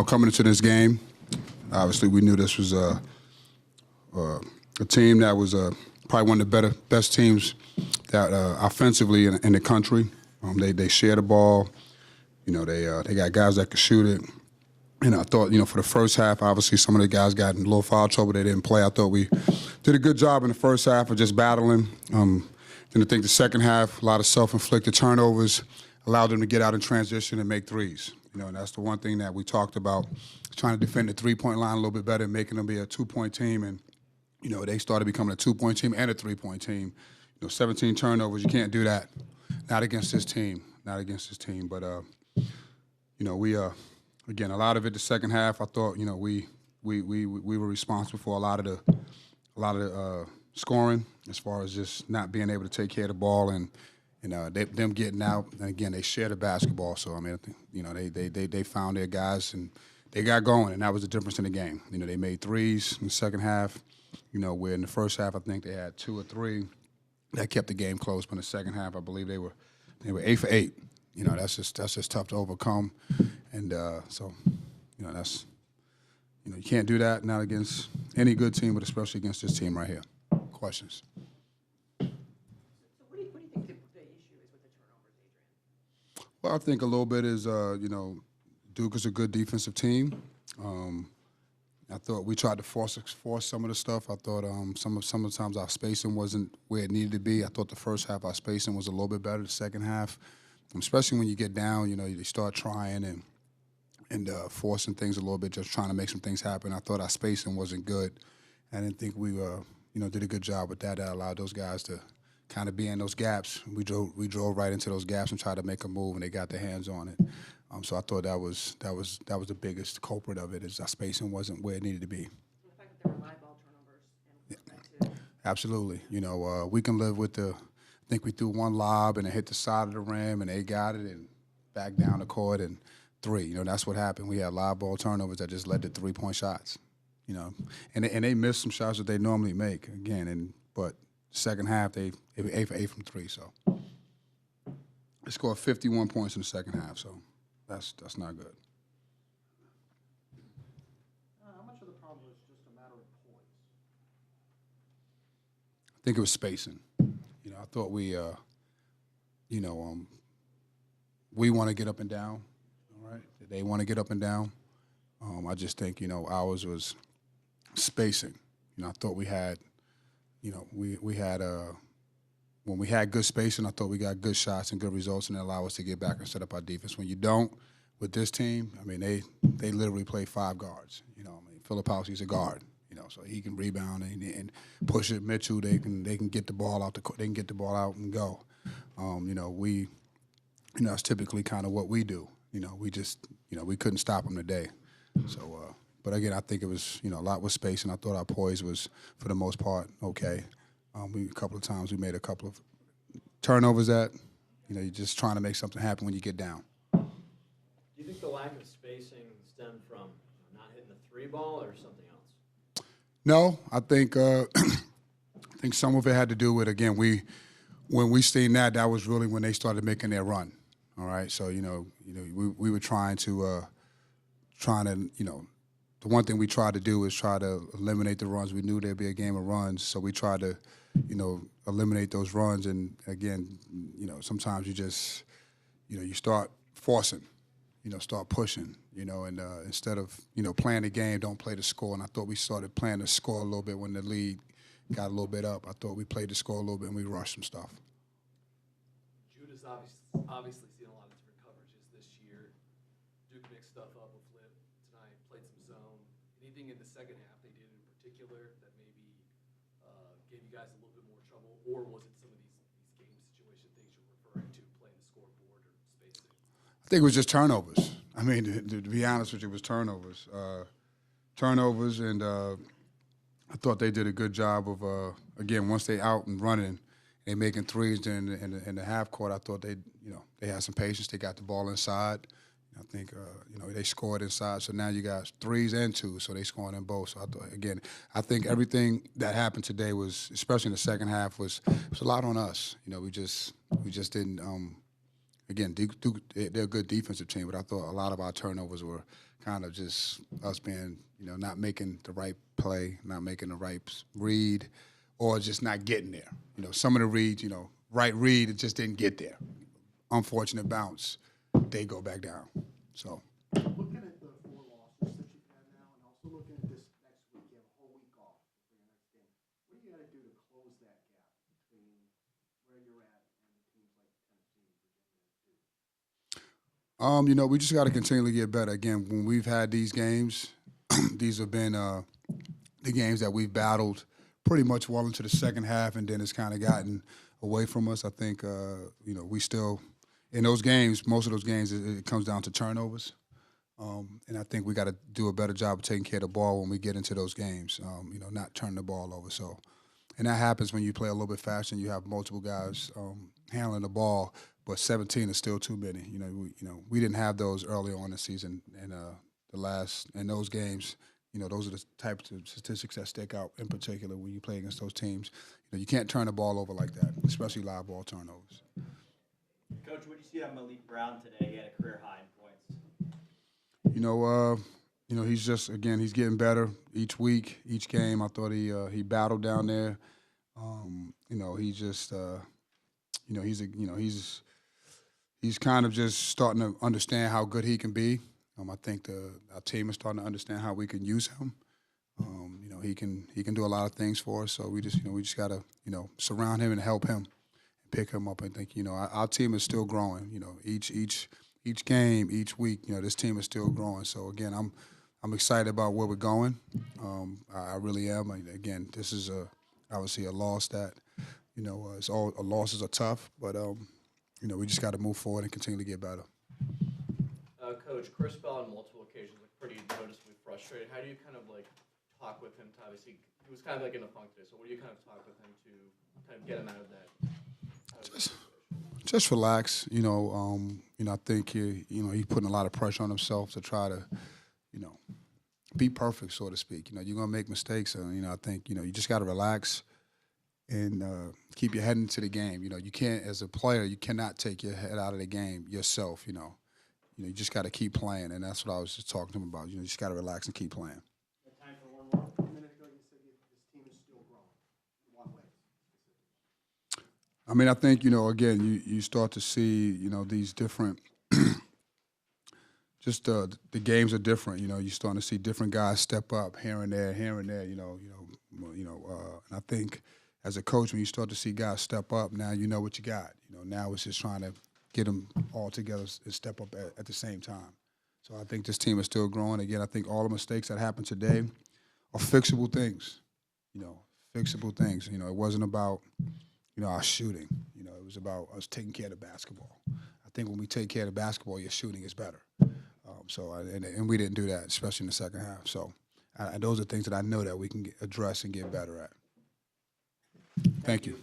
coming into this game, obviously we knew this was a team that was probably one of the best teams that offensively in the country. They share the ball. They got guys that could shoot it. And I thought, for the first half, obviously some of the guys got in a little foul trouble. They didn't play. I thought we did a good job in the first half of just battling. Then I think the second half, a lot of self-inflicted turnovers allowed them to get out in transition and make threes. And that's the one thing that we talked about, trying to defend the three-point line a little bit better and making them be a two-point team. And, they started becoming a two-point team and a three-point team. 17 turnovers, you can't do that. Not against this team. Not against this team. But, we again, a lot of it the second half, I thought, we were responsible for a lot of the scoring as far as just not being able to take care of the ball and them getting out. And again, they share the basketball. So I mean, they found their guys and they got going, and that was the difference in the game. They made threes in the second half. Where in the first half I think they had 2 or 3 that kept the game close. But in the second half, I believe they were 8 for 8. That's just tough to overcome. And so that's you can't do that, not against any good team, but especially against this team right here. Questions? So what do you think the issue is with the turnovers, Adrian? Well, I think a little bit is Duke is a good defensive team. I thought we tried to force some of the stuff. I thought some of the times our spacing wasn't where it needed to be. I thought the first half our spacing was a little bit better. The second half, especially when you get down, you start trying and forcing things a little bit, just trying to make some things happen. I thought our spacing wasn't good. I didn't think we did a good job with that. That allowed those guys to kind of be in those gaps. We drove right into those gaps and tried to make a move, and they got their hands on it. So I thought that was the biggest culprit of it, is our spacing wasn't where it needed to be. And the fact that there were live ball turnovers and that too. Absolutely. We can live with I think we threw one lob and it hit the side of the rim and they got it and back down the court and 3. That's what happened. We had live ball turnovers that just led to 3-point shots. And they missed some shots that they normally make again. But second half they were 8 for 8 from 3. So they scored 51 points in the second half. So that's not good. How much of the problem was just a matter of poise? I think it was spacing. I thought we want to get up and down. All right, they want to get up and down. I just think ours was spacing. I thought we had, we had when we had good spacing, I thought we got good shots and good results, and it allowed us to get back and set up our defense. When you don't, with this team, I mean, they literally play 5 guards. Filipowski's a guard. So he can rebound and push it. Mitchell, they can get the ball out they can get the ball out and go. That's typically kind of what we do. We just we couldn't stop them today. So, but again, I think it was a lot with space, and I thought our poise was for the most part okay. A couple of times we made a couple of turnovers that you're just trying to make something happen when you get down. Do you think the lack of spacing stemmed from not hitting the 3 ball or something else? No, I think some of it had to do with, again, when we seen that was really when they started making their run. All right, so we were trying to the one thing we tried to do is try to eliminate the runs. We knew there'd be a game of runs, so we tried to eliminate those runs. And again, sometimes you just you start forcing. Start pushing, and instead of, playing the game, don't play the score. And I thought we started playing the score a little bit when the lead got a little bit up. I thought we played the score a little bit and we rushed some stuff. Judah obviously seen a lot of different coverages this year. Duke mixed stuff up with Flip tonight, played some zone. Anything in the second half they did in particular that maybe gave you guys a little bit more trouble? Or was it some of these game situation things you're referring to, playing the scoreboard or spacing? I think it was just turnovers. I mean, to be honest with you, it was turnovers. And I thought they did a good job of, again, once they out and running, they making threes in the half court. I thought they had some patience. They got the ball inside. I think, they scored inside. So now you got 3s and 2s, so they scoring in both. So I think everything that happened today was, especially in the second half, was a lot on us. We just didn't again, they're a good defensive team, but I thought a lot of our turnovers were kind of just us being, not making the right play, not making the right read, or just not getting there. Some of the reads, right read, it just didn't get there. Unfortunate bounce, they go back down. So. Looking at the 4 losses that you've had now, and also looking at this next week, you have a whole week off for your next game. What do you got to do to close that gap between where you're at and the teams like Tennessee, Virginia, and Duke? We just got to continually get better. Again, when we've had these games, these have been the games that we've battled pretty much well into the second half, and then it's kind of gotten away from us. I think, we still, in those games, most of those games, it comes down to turnovers. And I think we got to do a better job of taking care of the ball when we get into those games, not turning the ball over. So, and that happens when you play a little bit faster and you have multiple guys handling the ball, but 17 is still too many. We didn't have those early on in the season, and in those games, those are the types of statistics that stick out in particular when you play against those teams. You can't turn the ball over like that, especially live ball turnovers. Coach, what did you see out of Malik Brown today? He had a career high in points. He's just, again, he's getting better each week, each game. I thought he battled down there. He just, he's kind of just starting to understand how good he can be. I think our team is starting to understand how we can use him. He can do a lot of things for us. So we just got to, surround him and help him, pick him up. I think, our team is still growing. Each game, each week, this team is still growing. So again, I'm excited about where we're going. I really am. Again, this is obviously a loss that, it's all losses are tough, but we just got to move forward and continue to get better. Coach, Chris fell on multiple occasions, pretty noticeably frustrated. How do you kind of talk with him to obviously he was kind of in a funk today? So what do you kind of talk with him to kind of get him out of that? Just relax. I think he's putting a lot of pressure on himself to try to, be perfect, so to speak. You're gonna make mistakes, and I think you just got to relax and keep your head into the game. You can't, as a player, you cannot take your head out of the game yourself. You just got to keep playing, and that's what I was just talking to him about. You just got to relax and keep playing. Time for one more. A minute ago, you said this team is still growing. In what way? I think, again, you start to see, these different just the games are different. You're starting to see different guys step up here and there, and I think as a coach, when you start to see guys step up, now you know what you got. Now it's just trying to get them all together and step up at the same time. So I think this team is still growing. Again, I think all the mistakes that happened today are fixable things. Fixable things. It wasn't about, our shooting. It was about us taking care of the basketball. I think when we take care of the basketball, your shooting is better. And we didn't do that, especially in the second half. So those are things that I know that we can address and get better at. Thank you.